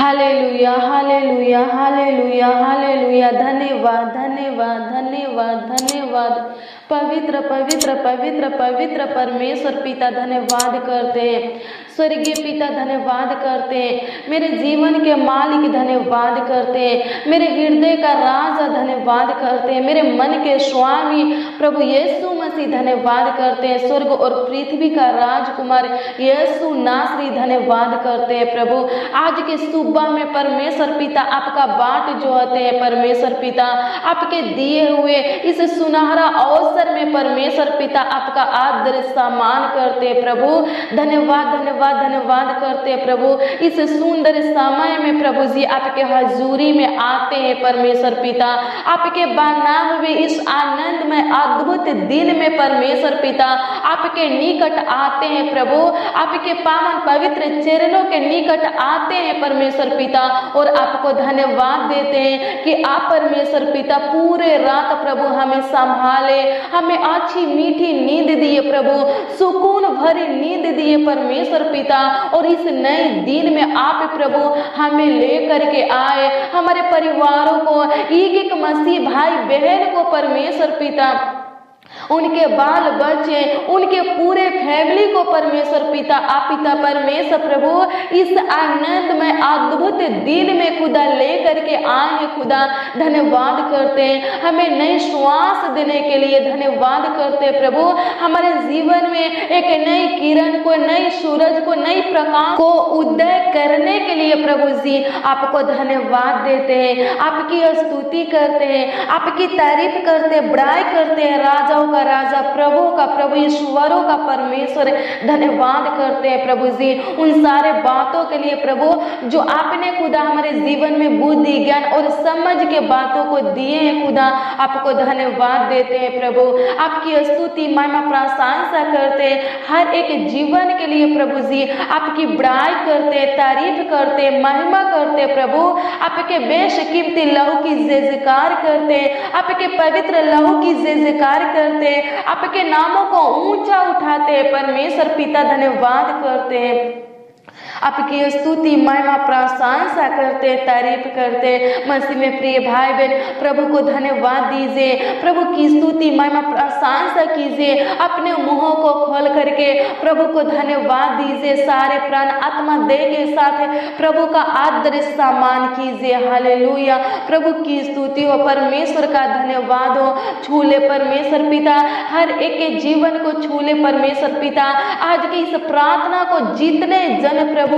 Hallelujah hallelujah hallelujah hallelujah. धन्यवाद धन्यवाद धन्यवाद धन्यवाद। पवित्र पवित्र पवित्र पवित्र परमेश्वर पिता धन्यवाद करते हैं। स्वर्गीय पिता धन्यवाद करते हैं। मेरे जीवन के मालिक धन्यवाद करते हैं। मेरे हृदय का राजा धन्यवाद करते हैं। मेरे मन के स्वामी प्रभु यीशु मसीह धन्यवाद करते हैं। स्वर्ग और पृथ्वी का राजकुमार यीशु नासरी धन्यवाद करते हैं। प्रभु आज के सुबह में परमेश्वर पिता आपका बाट जोहते हैं। परमेश्वर पिता आपके दिए हुए इस सुनहरा अवसर में परमेश्वर पिता आपका आदर सम्मान करते हैं। प्रभु धन्यवाद धन्यवाद धन्यवाद करते हैं। प्रभु इस सुंदर समय में प्रभु जी आपके हजूरी में आते हैं। परमेश्वर पिता आपके बना हुए इस आनंद में अद्भुत दिन में परमेश्वर पिता आपके निकट आते हैं। प्रभु आपके पावन पवित्र चरणों के निकट आते हैं परमेश्वर पिता, और आपको धन्यवाद देते हैं कि आप परमेश्वर पिता पूरे रात प्रभु हमें संभाले, हमें अच्छी मीठी नींद दिए प्रभु, सुकून भरी नींद दिए परमेश्वर पिता। और इस नए दिन में आप प्रभु हमें लेकर के आए, हमारे परिवारों को, एक एक मसीह भाई बहन को परमेश्वर पिता, उनके बाल बच्चे, उनके पूरे फैमिली को परमेश्वर पिता आप पिता परमेश्वर प्रभु इस आनंद में अद्भुत दिन में खुदा लेकर के आए हैं। खुदा धन्यवाद करते हैं, हमें नई श्वास देने के लिए धन्यवाद करते हैं। प्रभु हमारे जीवन में एक नई किरण को, नई सूरज को, नई प्रकाश को उदय करने के लिए प्रभु जी आपको धन्यवाद देते हैं, आपकी स्तुति करते हैं, आपकी तारीफ करते हैं, बड़ाई करते हैं। राजाओं का राजा, प्रभु का प्रभु, ईश्वरों का परमेश्वर धन्यवाद करते हैं प्रभु जी उन सारे बातों के लिए प्रभु जो आपने खुदा हमारे जीवन में बुद्धि ज्ञान और समझ के बातों को दिए हैं। खुदा आपको धन्यवाद देते हैं। प्रभु आपकी स्तुति महिमा प्रशंसा करते हैं हर एक जीवन के लिए प्रभु जी आपकी बड़ाई करते, तारीफ करते, महिमा करते। प्रभु आपके बेशकीमती लहू की जयकार करते, आपके पवित्र लहू की जयकार करते, आपके नामों को ऊंचा उठाते परमेश्वर पिता धन्यवाद करते हैं, आपकी स्तुति महिमा प्रशंसा करते, तारीफ करते। मसीह में प्रिय भाई बहन प्रभु को धन्यवाद दीजिए, प्रभु की स्तुति महिमा प्रशंसा कीजिए, अपने मुंहों को खोल करके प्रभु को धन्यवाद दीजिए। सारे प्राण आत्मा देह के साथ प्रभु का आदर सम्मान कीजिए। हालेलुया। प्रभु की स्तुति हो, परमेश्वर का धन्यवाद हो। छूले परमेश्वर पिता, हर एक के जीवन को छूले परमेश्वर पिता। आज की इस प्रार्थना को जितने जन प्रभु,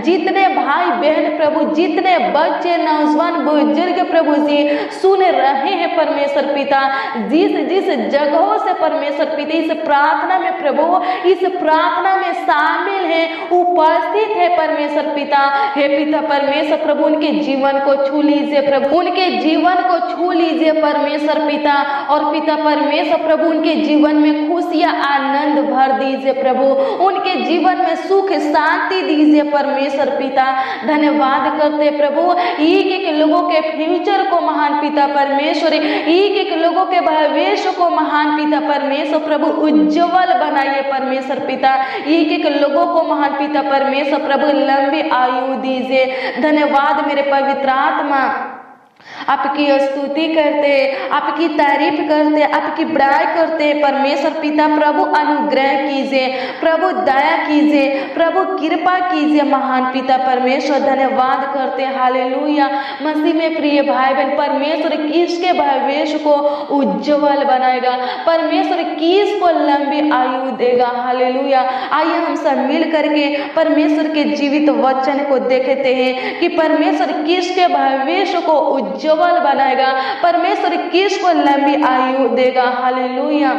जितने भाई बहन प्रभु, जितने बच्चे नौजवान बुजुर्ग प्रभु जी सुन रहे हैं परमेश्वर पिता, जिस जिस जगहों से परमेश्वर पिता इस प्रार्थना में प्रभु, इस प्रार्थना में शामिल है, उपस्थित है परमेश्वर पिता। हे पिता परमेश्वर प्रभु उनके जीवन को छू लीजिए प्रभु, उनके जीवन को छू लीजिए परमेश्वर पिता। और पिता परमेश्वर प्रभु उनके जीवन में खुशियां आनंद भर दीजिए प्रभु, उनके जीवन में सुख शांति दीजिए परमेश्वर पिता। धन्यवाद करते प्रभु एक एक लोगों के फ्यूचर को महान पिता परमेश्वर, एक एक लोगों के भविष्य को महान पिता परमेश्वर प्रभु उज्जवल बनाइए परमेश्वर पिता। एक एक लोगों को महान पिता परमेश्वर प्रभु लंबी आयु दीजिए। धन्यवाद मेरे पवित्र आत्मा, आपकी स्तुति करते, आपकी तारीफ करते, आपकी बड़ाई करते परमेश्वर पिता। प्रभु अनुग्रह कीजिए, प्रभु दया कीजिए, प्रभु कृपा कीजिए महान पिता परमेश्वर। धन्यवाद करते। हालेलुया। मसीह में प्रिय भाई बहन परमेश्वर किसके भविष्य को उज्जवल बनाएगा, परमेश्वर किसको लंबी आयु देगा। हालेलुया। आइए हम सब मिल करके परमेश्वर के जीवित वचन को देखते हैं कि परमेश्वर किसके भविष्य को उज्जवल बनाएगा, परमेश्वर किसको लंबी आयु देगा। हालेलुया।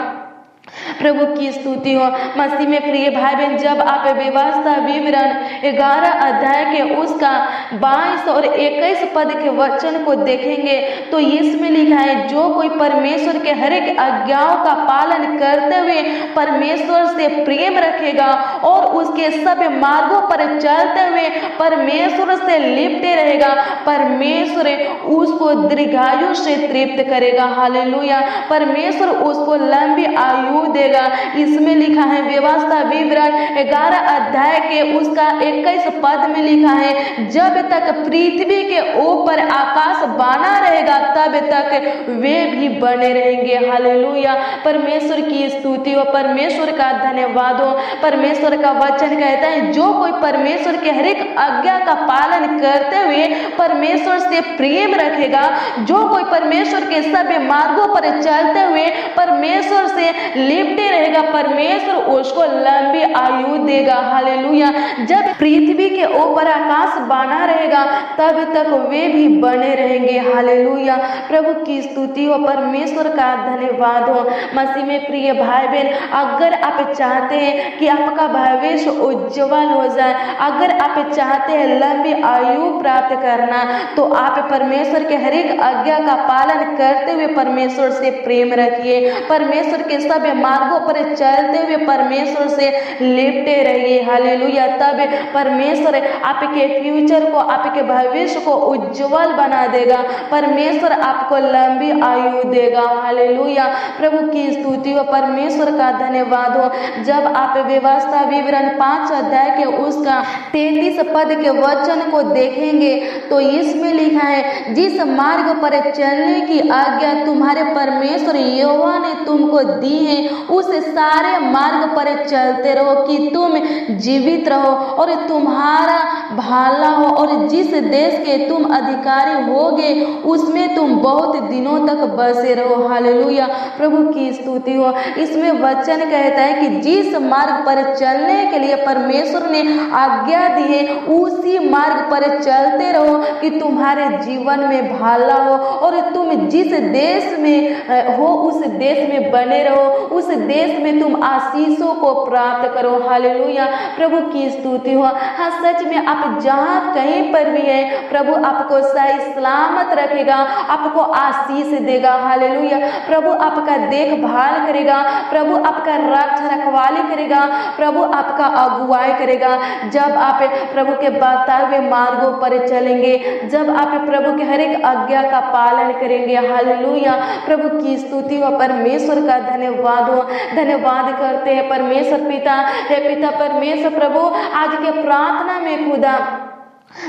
प्रभु की स्तुति हो। मसीह में प्रिय भाई बहन जब आप व्यवस्था विवरण 11 अध्याय के उसका 22 और 21 पद के वचन को देखेंगे तो इसमें लिखा है, जो कोई परमेश्वर के हर एक आज्ञाओं का पालन करते हुए परमेश्वर से प्रेम रखेगा और उसके सब मार्गों पर चलते हुए परमेश्वर से लिपटे रहेगा, परमेश्वर उसको दीर्घायु से तृप्त करेगा। हालेलुया। परमेश्वर उसको लंबी आयु देगा। इसमें लिखा है व्यवस्था विवरण 11 अध्याय के उसका 21 पद में लिखा है, जब तक पृथ्वी के ऊपर आकाश बना रहेगा तब तक वे भी बने रहेंगे। हालेलुया। परमेश्वर की स्तुति हो, परमेश्वर का धन्यवाद हो। परमेश्वर का वचन कहता है जो कोई परमेश्वर के हर एक आज्ञा का पालन करते हुए परमेश्वर से प्रेम रखेगा, जो कोई परमेश्वर के सभी मार्गों पर चलते हुए परमेश्वर से लिपटे रहेगा, परमेश्वर उसको लंबी आयु देगा। हालेलुया। जब पृथ्वी के ऊपर आकाश बना रहेगा तब तक वे भी बने रहेंगे। हालेलुया। प्रभु की स्तुति हो, परमेश्वर का धन्यवाद हो। मसीह में प्रिय भाई बहन, अगर आप चाहते हैं कि आपका भविष्य उज्जवल हो जाए, अगर आप चाहते हैं लंबी आयु प्राप्त करना, तो आप परमेश्वर के हर एक आज्ञा का पालन करते हुए परमेश्वर से प्रेम रखिए, परमेश्वर के सब मार्गों पर चलते हुए परमेश्वर से लिपटे रहिए। हालेलुया। तब परमेश्वर आपके फ्यूचर को, आपके भविष्य को उज्जवल बना देगा, परमेश्वर आपको लंबी आयु देगा। हालेलुया। प्रभु की स्तुति हो, परमेश्वर का धन्यवाद हो। जब आप व्यवस्था विवरण 5 अध्याय के उसका 33 पद के वचन को देखेंगे तो इसमें लिखा है, जिस मार्ग पर चलने की आज्ञा तुम्हारे परमेश्वर यहोवा ने तुमको दी है उस सारे मार्ग पर चलते रहो कि तुम जीवित रहो और तुम्हारा भला हो, और जिस देश के तुम अधिकारी होगे उसमें तुम बहुत दिनों तक बसे रहो। हालेलुया। प्रभु की स्तुति हो। इसमें वचन कहता है कि जिस मार्ग पर चलने के लिए परमेश्वर ने आज्ञा दी है उसी मार्ग पर चलते रहो कि तुम्हारे जीवन में भला हो, और तुम जिस देश में हो उस देश में बने रहो, उस देश में तुम आशीषों को प्राप्त करो। हालेलुया। प्रभु की स्तुति हो। हाँ, सच में आप जहाँ कहीं पर भी है, प्रभु आपको सही सलामत रखेगा, आपको आशीष देगा। हालेलुया। प्रभु आपका देखभाल करेगा, प्रभु आपका रक्षा रखवाली करेगा, प्रभु आपका अगुवाई करेगा। जब आप प्रभु के बताए हुए मार्गों पर चलेंगे, जब आप प्रभु के हर एक आज्ञा का पालन करेंगे। हालेलुया। प्रभु की स्तुति हो, परमेश्वर का धन्यवाद हो। धन्यवाद करते हैं परमेश्वर पिता। हे पिता परमेश्वर प्रभु, आज के प्रार्थना में खुदा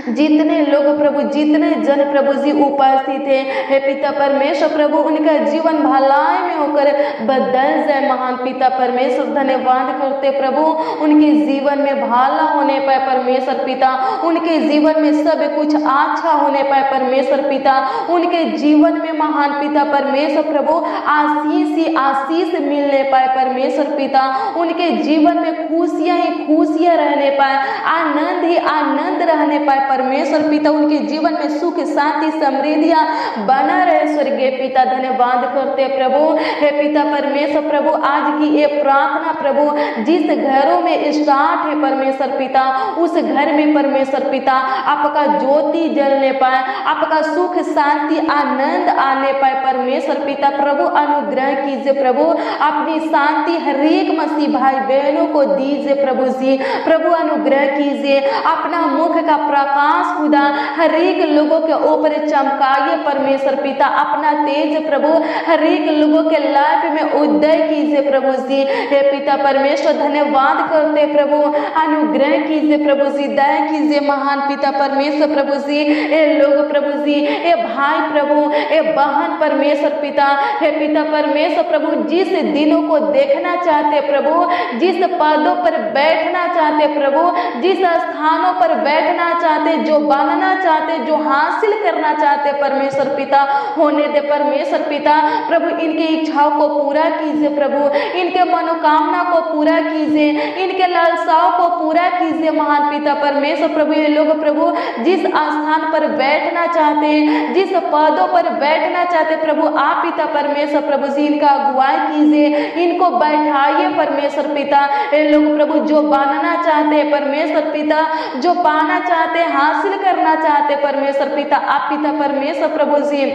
जितने लोग प्रभु, जितने जन प्रभु जी उपस्थित है, हे पिता परमेश्वर प्रभु, उनका जीवन भलाई में होकर बदल जाए। महान पिता परमेश्वर धन्यवाद करते प्रभु, उनके जीवन में भला होने पाए परमेश्वर पिता, उनके जीवन में सब कुछ अच्छा होने पाए परमेश्वर पिता, उनके जीवन में महान पिता परमेश्वर प्रभु आशीष ही आशीष मिलने पाए परमेश्वर पिता, उनके जीवन में खुशियां ही खुशियां रहने पाए, आनंद ही आनंद रहने पाए परमेश्वर पिता, उनके जीवन में सुख शांति समृद्धियां बना रहे। स्वर्गीय पिता धन्यवाद करते प्रभु। हे पिता परमेश्वर प्रभु, आज की ये प्रार्थना प्रभु जिस घरों में स्टार्ट है परमेश्वर पिता, उस घर में परमेश्वर पिता आपका ज्योति जलने पाए, आपका सुख शांति आनंद आने पाए परमेश्वर पिता। प्रभु अनुग्रह कीजिए प्रभु, अपनी शांति हर एक मसीह भाई बहनों को दीजिए प्रभु जी। प्रभु अनुग्रह कीजिए, अपना मुख का प्रकाश खुदा हर एक लोगों के ऊपर चमकाइए परमेश्वर पिता, अपना तेज प्रभु हर एक लोगों के लाइफ में उदय कीजिए प्रभु जी। हे पिता परमेश्वर धन्यवाद करते प्रभु, अनुग्रह कीजिए प्रभु जी, दया कीजिए महान पिता परमेश्वर प्रभु जी। ए लोग प्रभु जी, ए भाई प्रभु, ए बहन परमेश्वर पिता, हे पिता परमेश्वर प्रभु, जिस दिनों को देखना चाहते प्रभु, जिस पदों पर बैठना चाहते प्रभु, जिस स्थानों पर बैठना चाहते, जो बनना चाहते, जो हासिल करना चाहते परमेश्वर पिता, होने दे परमेश्वर पिता। प्रभु इनकी इच्छाओं को पूरा कीजिए प्रभु, इनके मनोकामना को पूरा कीजिए, इनके लालसाओं को पूरा कीजिए महान पिता परमेश्वर प्रभु। ये लोग प्रभु जिस स्थान पर बैठना चाहते हैं, जिस पदों पर बैठना चाहते प्रभु, आप पिता परमेश्वर प्रभु जी इनका अगुवाई कीजिए, इनको बैठाइए परमेश्वर पिता। ये लोग प्रभु जो बनना चाहते हैं परमेश्वर पिता, जो पाना चाहते, हासिल करना चाहते परमेश्वर पिता, आप पिता परमेश्वर प्रभु जी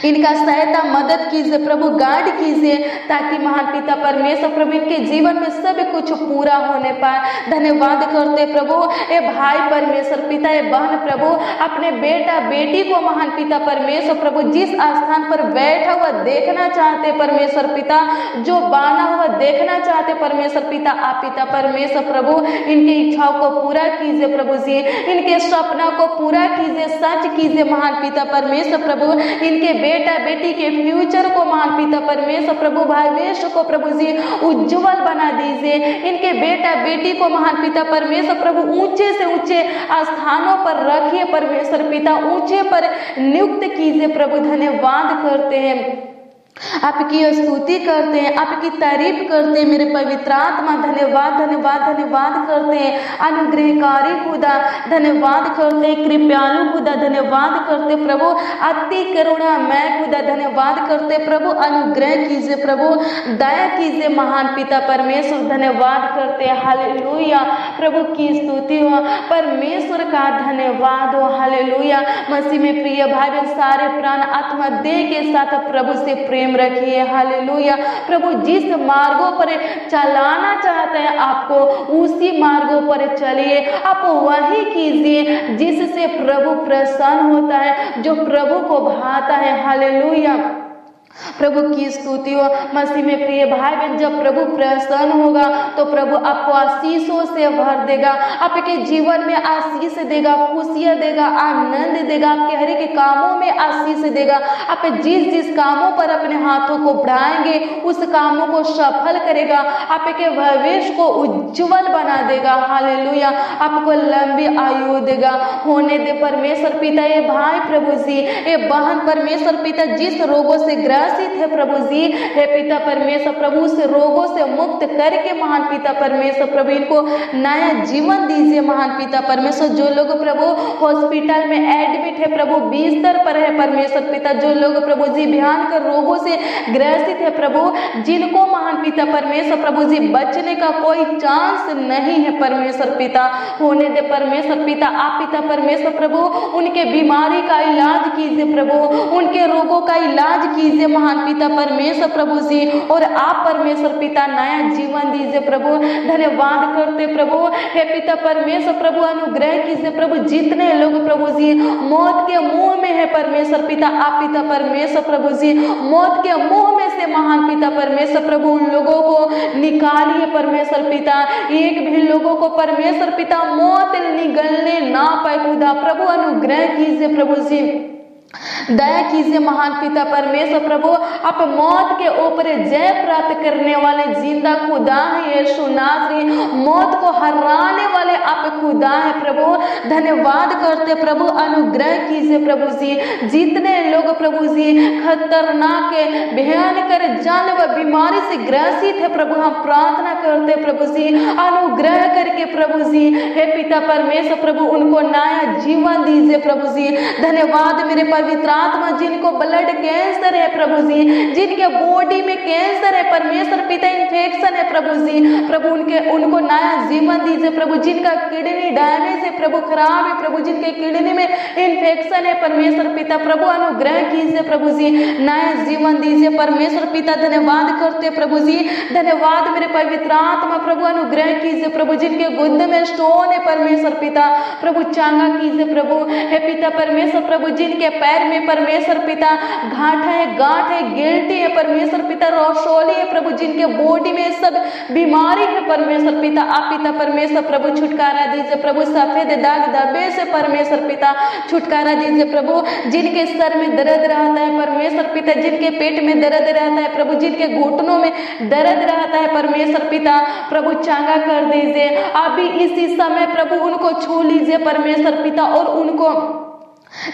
इनका सहायता मदद कीजिए प्रभु, गाइड कीजिए, ताकि महान पिता परमेश्वर प्रभु इनके जीवन में सब कुछ पूरा होने पाए। धन्यवाद करते प्रभु ए भाई परमेश्वर पिता, ए बहन प्रभु अपने बेटा बेटी को महान पिता परमेश्वर प्रभु जिस स्थान पर बैठा हुआ देखना चाहते परमेश्वर पिता, जो बाना हुआ देखना चाहते परमेश्वर पिता, आप पिता परमेश्वर प्रभु इनकी इच्छाओं को पूरा कीजिए प्रभु जी, इनके सपना को पूरा कीजिए, सच कीजिए महान पिता परमेश्वर प्रभु, इनके बेटा बेटी के फ्यूचर को महान पिता परमेश्वर प्रभु, भविष्य को प्रभु जी उज्जवल बना दीजिए। इनके बेटा बेटी को महान पिता परमेश्वर प्रभु ऊंचे से ऊंचे स्थानों पर रखिए परमेश्वर पिता, ऊंचे पर नियुक्त कीजिए प्रभु। धन्यवाद करते हैं, आपकी स्तुति करते हैं, आपकी तारीफ करते हैं मेरे पवित्र आत्मा। धन्यवाद धन्यवाद धन्यवाद करते हैं अनुग्रहकारी खुदा, धन्यवाद करते हैं कृपालु खुदा, धन्यवाद करते प्रभु अति करुणामय खुदा, धन्यवाद करते प्रभु अनुग्रह कीजिए प्रभु, दया कीजिए महान पिता परमेश्वर। धन्यवाद करते हैं, हालेलुया प्रभु की स्तुति हो, परमेश्वर का धन्यवाद हो, हालेलुया। मसीह में प्रिय भाई बहन सारे प्राण आत्मा देह के साथ प्रभु से प्रेम रखिए, हालेलुया। प्रभु जिस मार्गों पर चलाना चाहते हैं आपको, उसी मार्गों पर चलिए, आप वही कीजिए जिससे प्रभु प्रसन्न होता है, जो प्रभु को भाता है, हालेलुया। प्रभु की स्तुति हो। मसीह में प्रिय भाई बहन, जब प्रभु प्रसन्न होगा तो प्रभु आपको आशीषों से भर देगा, आपके जीवन में आशीष देगा, खुशियां देगा, आनंद देगा, आपके हर एक कामों में आशीष देगा। आप जिस जिस कामों पर अपने हाथों को बढ़ाएंगे उस कामों को सफल करेगा, आपके भविष्य को उज्जवल बना देगा, हालेलुया। आपको लंबी आयु देगा। होने दे परमेश्वर पिता, ये भाई प्रभु जी, ये बहन परमेश्वर पिता जिस रोगों से ग्रसित है प्रभु जी, हे पिता परमेश्वर प्रभु उस रोगों से मुक्त करके महान पिता परमेश्वर प्रभु इनको नया जीवन दीजिए महान पिता परमेश्वर। जो लोग प्रभु हॉस्पिटल में एडमिट है प्रभु, बिस्तर पर है परमेश्वर पिता, जो लोग प्रभु जी भयानक रोगों से ग्रसित है प्रभु, जिनको महान पिता परमेश्वर प्रभु जी बचने का कोई चांस नहीं है परमेश्वर पिता, होने दे परमेश्वर पिता। आप पिता परमेश्वर प्रभु उनके बीमारी का इलाज कीजिए प्रभु, उनके रोगों का इलाज कीजिए महान पिता परमेश्वर प्रभु जी, और आप परमेश्वर पिता नया जीवन दीजिए प्रभु। धन्यवाद करते प्रभु, हे पिता परमेश्वर प्रभु अनुग्रह कीजिए प्रभु। जितने लोग प्रभु जी मौत के मुंह में है परमेश्वर पिता, आप पिता परमेश्वर प्रभु जी मौत के मुंह में से महान पिता परमेश्वर प्रभु उन लोगों को निकालिए परमेश्वर पिता। एक भी लोगों को परमेश्वर पिता मौत निगलने ना पाए खुदा, प्रभु अनुग्रह कीजिए प्रभु जी, दया कीजिए महान पिता परमेश्वर प्रभु। आप मौत के ऊपर जय प्राप्त करने वाले जिंदा खुदा है यीशु नासरी, मौत को हराने वाले आप खुदा है प्रभु। धन्यवाद करते प्रभु, अनुग्रह कीजिए प्रभु जी। जितने लोग प्रभु जी खतरनाक भयानक जानलेवा बीमारी से ग्रसित है प्रभु, हम प्रार्थना करते प्रभु जी अनुग्रह करके प्रभु जी, हे पिता परमेश्वर प्रभु उनको नया जीवन दीजिए प्रभु जी। धन्यवाद मेरे पवित्र आत्मा, जिनको ब्लड कैंसर है प्रभु जी, जिनके बॉडी में कैंसर है परमेश्वर पिता, इन्फेक्शन है प्रभु जी, प्रभु उनको नया जीवन दीजिए प्रभु। जिनका किडनी डैमेज है प्रभु, खराब है प्रभु, जिनके किडनी में इन्फेक्शन है परमेश्वर पिता, प्रभु अनुग्रह कीजिए प्रभु जी, नया जीवन दीजिए परमेश्वर पिता। धन्यवाद करते प्रभु जी, धन्यवाद मेरे पवित्र आत्मा प्रभु अनुग्रह कीजिए प्रभु। जिनके गुद्दे में स्टोन है परमेश्वर पिता, प्रभु चांगा कीजिए प्रभु, हे पिता परमेश्वर प्रभु। जिनके पैर में परमेश्वर पिता गांठ है, गिल्टी है परमेश्वर पिता, रसौली है प्रभु, जिनके बॉडी में सब बीमारी है परमेश्वर पिता, आप पिता परमेश्वर प्रभु छुटकारा दीजिए प्रभु। सफेद दाग धब्बे से परमेश्वर पिता छुटकारा दीजिए प्रभु। जिनके सर में दर्द रहता है परमेश्वर पिता, जिनके पेट में दर्द रहता है प्रभु, जिनके घुटनों में दर्द रहता है परमेश्वर पिता, प्रभु चांगा कर दीजिए अभी इसी समय प्रभु। उनको छू लीजिए परमेश्वर पिता और उनको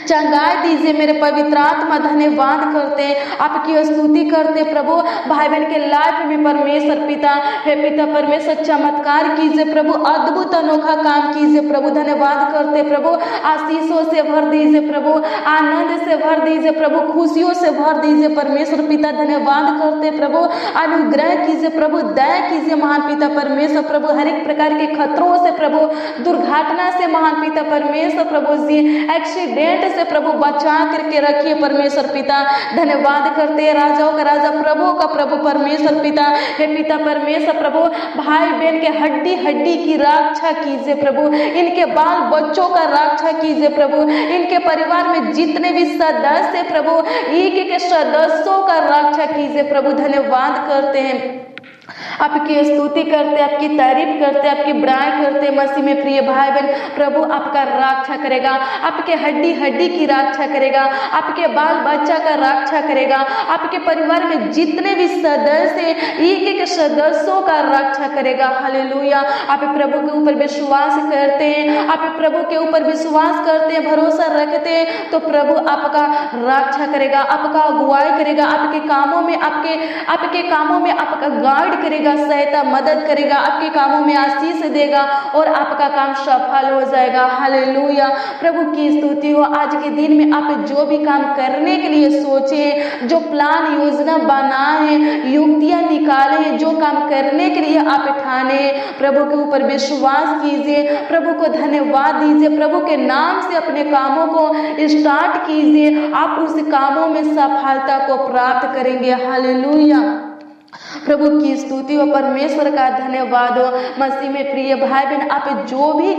चंगाई दीजिए मेरे पवित्र आत्मा। धन्यवाद करते आपकी स्तुति करते प्रभु। भाई बहन के लाइफ में परमेश्वर पिता, हे पिता परमेश्वर चमत्कार कीजिए प्रभु, अद्भुत अनोखा काम कीजिए प्रभु। धन्यवाद करते प्रभु, आशीषों से भर दीजिए प्रभु, आनंद से भर दीजिए प्रभु, खुशियों से भर दीजिए परमेश्वर पिता। धन्यवाद करते प्रभु, अनुग्रह कीजिए प्रभु, दया कीजिए महान पिता परमेश्वर प्रभु। हर एक प्रकार के खतरों से प्रभु, दुर्घटना से महान पिता परमेश्वर प्रभु जी, एक्सीडेंट से प्रभु बचा करके रखिए परमेश्वर पिता। धन्यवाद करते हैं राजाओं का राजा प्रभु का प्रभु परमेश्वर पिता। हे पिता परमेश्वर प्रभु, भाई बहन के हड्डी हड्डी की रक्षा कीजिए प्रभु, इनके बाल बच्चों का रक्षा कीजिए प्रभु, इनके परिवार में जितने भी सदस्य प्रभु, एक एक सदस्यों का रक्षा कीजिए प्रभु। धन्यवाद करते हैं, आपकी स्तुति करते, आपकी तारीफ करते, आपकी बड़ाई करते। मसीह में प्रिय भाई बहन, प्रभु आपका रक्षा करेगा, आपके हड्डी हड्डी की रक्षा करेगा, आपके बाल बच्चा का रक्षा करेगा, आपके परिवार में जितने भी सदस्य एक एक सदस्यों का रक्षा करेगा। हालेलुया। आप प्रभु के ऊपर विश्वास करते हैं, आप प्रभु के ऊपर विश्वास करते हैं, भरोसा रखते हैं, तो प्रभु आपका रक्षा करेगा, आपका अगुवाई करेगा, आपके कामों में आपका गाइड करेगा, सहायता मदद करेगा, आपके कामों में आशीष देगा और आपका काम सफल हो जाएगा। हालेलुया। प्रभु की स्तुति हो। आज के दिन में आप जो भी काम करने के लिए सोचे, जो प्लान योजना बनाए, युक्तियां निकाले, जो काम करने के लिए आप ठाने, प्रभु के ऊपर विश्वास कीजिए, प्रभु को धन्यवाद दीजिए, प्रभु के नाम से अपने कामों को स्टार्ट कीजिए, आप उस कामों में सफलता को प्राप्त करेंगे। हालेलुया। प्रभु की स्तुति हो, परमेश्वर का धन्यवाद हो। मसीह में प्रिय भाई बहन, आप जो भी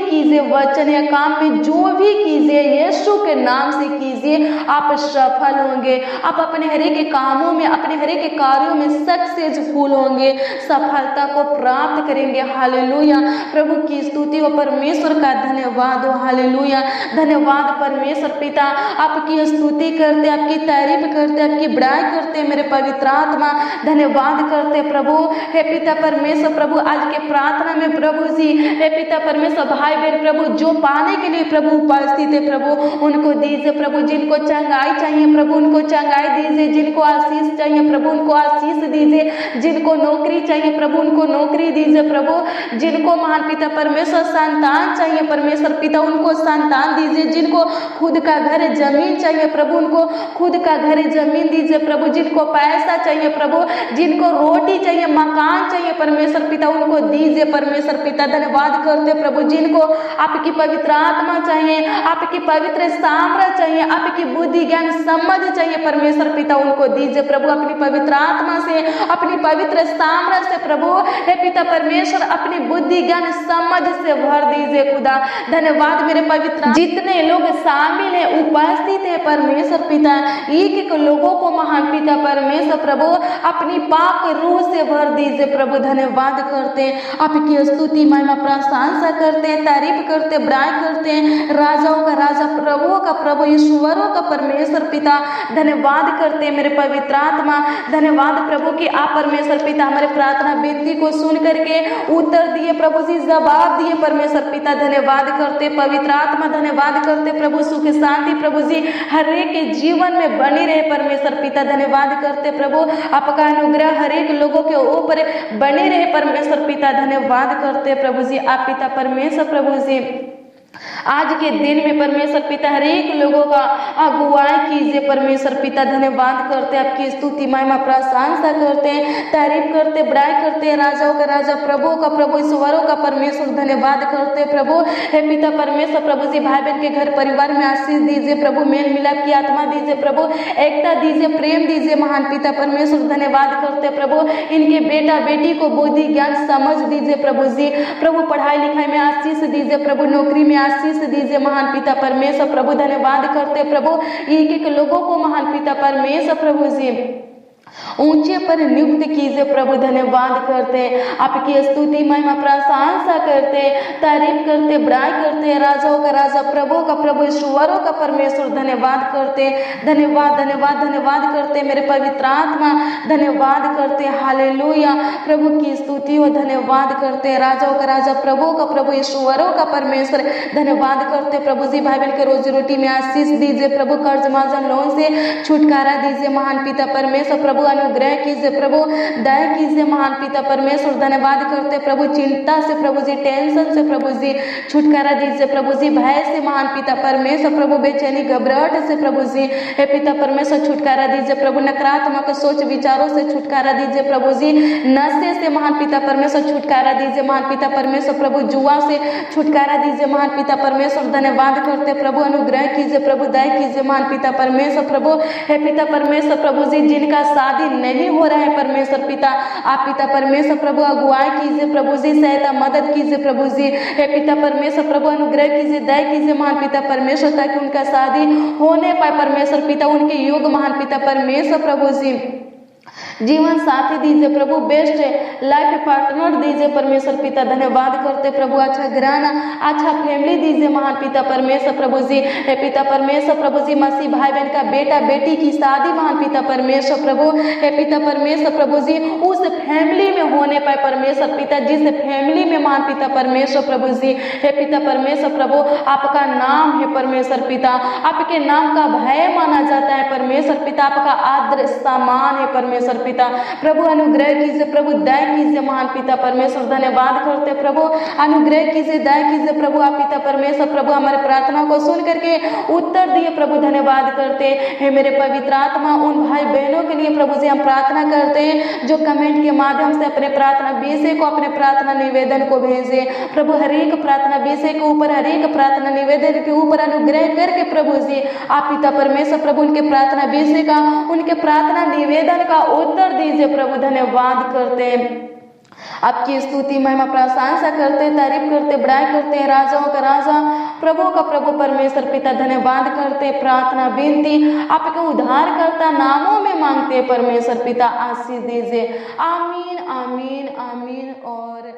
कीजिए वचन या काम में जो भी कीजिए, यीशु के नाम से कीजिए, आप सफल होंगे। आप अपने हर एक कामों में, अपने हर एक कार्यों में सक्सेसफुल होंगे, सफलता को प्राप्त करेंगे। हालेलुया। प्रभु की स्तुति हो, परमेश्वर का धन्यवाद हो। हालेलुया। धन्यवाद परमेश्वर पिता, आपकी स्तुति करते, आपकी तारीफ करते, आपकी बड़ाई करते मेरे पवित्र आत्मा। धन्यवाद करते प्रभु। हे पिता परमेश्वर प्रभु, आज के प्रार्थना में प्रभु जी, हे पिता परमेश्वर, भाई बहन प्रभु जो पाने के लिए प्रभु उपस्थित है प्रभु, उनको दीजिए प्रभु। जिनको चंगाई चाहिए प्रभु, उनको चंगाई दीजिए। जिनको आशीष चाहिए प्रभु, उनको आशीष दीजिए। जिनको नौकरी चाहिए प्रभु, उनको नौकरी दीजिए प्रभु। जिनको महान पिता परमेश्वर संतान चाहिए परमेश्वर पिता, उनको संतान दीजिए। जिनको खुद का घर जमीन चाहिए प्रभु, उनको खुद का घर जमीन दीजिए प्रभु। जिनको पैसा चाहिए प्रभु, जिनको रोटी चाहिए, मकान चाहिए परमेश्वर पिता, उनको दीजिए परमेश्वर पिता। धन्यवाद करते प्रभु। जिनको आपकी पवित्र आत्मा चाहिए, आपकी पवित्र सामर्थ्य चाहिए, आपकी बुद्धि ज्ञान समझ चाहिए परमेश्वर पिता, उनको दीजिए प्रभु। अपनी पवित्र आत्मा से, अपनी पवित्र सामर्थ्य से प्रभु, हे पिता परमेश्वर, अपनी बुद्धि ज्ञान समझ से भर दीजिए खुदा। धन्यवाद मेरे पवित्र, जितने लोग शामिल है, उपस्थित है परमेश्वर पिता, एक एक लोगों को महान पिता परमेश्वर प्रभु अपनी पाक रूह से भर दीजिए प्रभु। धन्यवाद करते हैं, आपकी स्तुति महिमा प्रशंसा करते हैं, तारीफ करते, बड़ाई करते हैं। राजाओं का राजा, प्रभुओं का प्रभु, ईश्वरों का परमेश्वर पिता, धन्यवाद करते हैं मेरे पवित्र आत्मा। धन्यवाद प्रभु कि आप परमेश्वर पिता हमारे प्रार्थना विनती को सुन करके उत्तर दिए प्रभु जी, जवाब दिए परमेश्वर पिता। धन्यवाद करते पवित्र आत्मा, धन्यवाद करते प्रभु। सुख शांति प्रभु जी हर एक के जीवन में बनी रहे परमेश्वर पिता। धन्यवाद करते प्रभु, आपका अनुग्रह हर एक लोगों के ऊपर बने रहे परमेश्वर पिता। धन्यवाद करते प्रभु जी, आप पिता परमेश्वर प्रभु जी आज के दिन में परमेश्वर पिता हर एक लोगों का अगुवाई कीजिए परमेश्वर पिता। धन्यवाद करते, आपकी स्तुति महिमा प्रशंसा करते हैं, तारीफ करते, बड़ाई करते हैं। राजाओं का राजा, प्रभु का प्रभु, ईश्वरों का परमेश्वर, धन्यवाद करते प्रभु। हे पिता परमेश्वर प्रभु जी, भाई बहन के घर परिवार में आशीष दीजिए प्रभु, मेल मिलाप की आत्मा दीजिए प्रभु, एकता दीजिए, प्रेम दीजिए महान पिता परमेश्वर। धन्यवाद करते प्रभु, इनके बेटा बेटी को बुद्धि ज्ञान समझ दीजिए प्रभु जी। प्रभु पढ़ाई लिखाई में आशीष दीजिए प्रभु, नौकरी में आशीष दीजिए महान पिता परमेश्वर प्रभु। धन्यवाद करते प्रभु, एक एक लोगों को महान पिता परमेश्वर प्रभु जी ऊंचे पर नियुक्त कीजिए प्रभु। धन्यवाद करते, आपकी स्तुति महिमा प्रशंसा करते, तारीफ करते, बड़ाई करते। राजाओं का राजा, प्रभु का प्रभु, ईश्वरों का परमेश्वर, धन्यवाद करते। धन्यवाद धन्यवाद धन्यवाद करते मेरे पवित्र आत्मा। धन्यवाद करते, हालेलुया। प्रभु की स्तुति हो, धन्यवाद करते। राजाओं का राजा, प्रभु का प्रभु, ईश्वरों का परमेश्वर, धन्यवाद करते प्रभु जी। भाई बहन के रोजी रोटी में आशीष दीजिए प्रभु, कर्ज माजन लोन से छुटकारा दीजिए महान पिता परमेश्वर प्रभु। प्रभु अनुग्रह कीजिए प्रभु, दया कीजिए महान पिता परमेश्वर। धन्यवाद करते प्रभु, चिंता से प्रभु जी, टेंशन से प्रभु जी छुटकारा दीजिए प्रभु जी, भय से महान पिता परमेश्वर प्रभु, बेचैनी घबराहट से प्रभु जी हे पिता परमेश्वर छुटकारा दीजिए प्रभु, नकारात्मक सोच विचारों से छुटकारा दीजिए प्रभु जी, नशे से महान पिता परमेश्वर छुटकारा दीजिए महान पिता परमेश्वर प्रभु, जुआ से छुटकारा दीजिए महान पिता परमेश्वर। धन्यवाद करते प्रभु, अनुग्रह कीजिए प्रभु, दया कीजिए महान पिता परमेश्वर प्रभु हे पिता परमेश्वर प्रभु जी, जिनका शादी नहीं हो रहा है परमेश्वर पिता, आप पिता परमेश्वर प्रभु अगुवाई कीजिए प्रभु जी, सहायता मदद कीजिए प्रभु जी हे पिता परमेश्वर प्रभु, अनुग्रह कीजिए, दया कीजिए महान पिता परमेश्वर, ताकि उनका शादी होने पाए परमेश्वर पिता, उनके योग महान पिता परमेश्वर प्रभु जी, जीवन साथी दीजिए प्रभु, बेस्ट लाइफ पार्टनर दीजिए परमेश्वर पिता। धन्यवाद करते प्रभु, अच्छा घराना, अच्छा फैमिली दीजिए महान पिता परमेश्वर प्रभु जी हे पिता परमेश्वर प्रभु जी, मसीह भाई बहन का बेटा बेटी की शादी महान पिता परमेश्वर प्रभु हे पिता परमेश्वर प्रभु जी उस फैमिली में होने पाए परमेश्वर पिता, जिस फैमिली में महान पिता परमेश्वर प्रभु जी हे पिता परमेश्वर प्रभु आपका नाम है परमेश्वर पिता, आपके नाम का भय माना जाता है परमेश्वर पिता, आपका आदर सम्मान है परमेश्वर पिता। प्रभु अनुग्रह कीजिए प्रभु, दया कीजिए महान पिता परमेश्वर। धन्यवाद करते प्रभु, अनुग्रह कीजिए, दया कीजिए प्रभु, आप पिता परमेश्वर प्रभु हमारे प्रार्थना को सुन करके उत्तर दिए प्रभु। धन्यवाद करते हैं मेरे पवित्र आत्मा, उन भाई बहनों के लिए प्रभु जी हम प्रार्थना करते हैं जो कमेंट के माध्यम से अपने प्रार्थना विषय को, अपने प्रार्थना निवेदन को भेजे प्रभु। हर एक प्रार्थना विषय के ऊपर, हर एक प्रार्थना निवेदन के ऊपर अनुग्रह करके प्रभु जी आप पिता परमेश्वर प्रभु उनके प्रार्थना विषय का, उनके प्रार्थना निवेदन का उत्तर दीजिए प्रभु। धन्यवाद करते हैं, आपकी स्तुति महिमा प्रशंसा करते, तारीफ करते, बड़ाई करते हैं, राजाओं का राजा प्रभु का प्रभु परमेश्वर पिता। धन्यवाद करते, प्रार्थना विनती आपके उद्धार करता नामों में मांगते परमेश्वर पिता, आशीष दीजिए। आमीन आमीन आमीन और